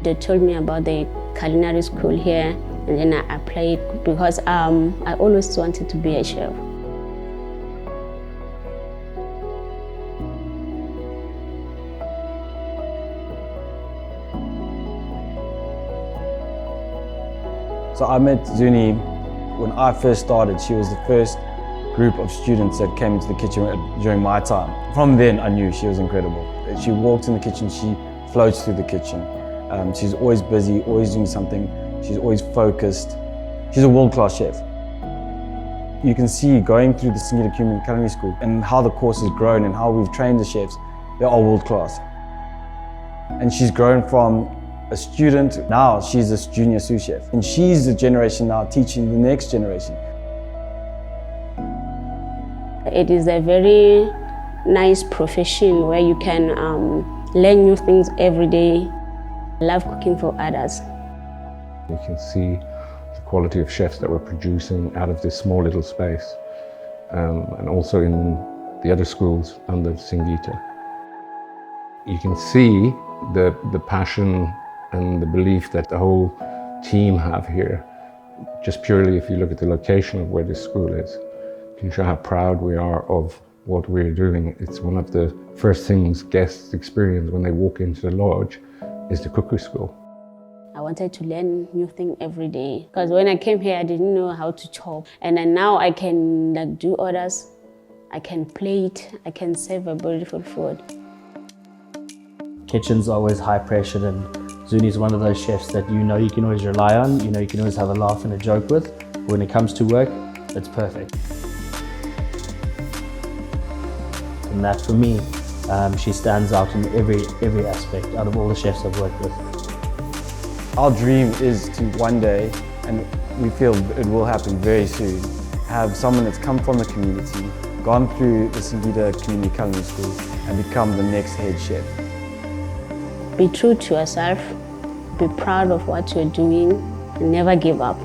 They told me about the culinary school here, and then I applied because I always wanted to be a chef. So I met Zuni when I first started. She was the first group of students that came into the kitchen during my time. From then I knew she was incredible. She walks in the kitchen, she floats through the kitchen. She's always busy, always doing something. She's always focused. She's a world-class chef. You can see going through the Singita Culinary School and how the course has grown and how we've trained the chefs. They are world-class. And she's grown from a student, now she's a junior sous chef. And she's the generation now teaching the next generation. It is a very nice profession where you can learn new things every day. I love cooking for others. You can see the quality of chefs that we're producing out of this small little space, and also in the other schools under Singita. You can see the passion and the belief that the whole team have here, just purely if you look at the location of where this school is. You can show how proud we are of what we're doing. It's one of the first things guests experience when they walk into the lodge is the cookery school. I wanted to learn new things every day because when I came here I didn't know how to chop, and then now I can do orders, I can plate, I can serve a beautiful food. Kitchen's always high pressured, and Zuni's one of those chefs that you can always rely on, you can always have a laugh and a joke with. When it comes to work, it's perfect. And that for me, she stands out in every aspect out of all the chefs I've worked with. Our dream is to one day, and we feel it will happen very soon, have someone that's come from the community, gone through the Singita Community Culinary School, and become the next head chef. Be true to yourself, be proud of what you're doing, and never give up.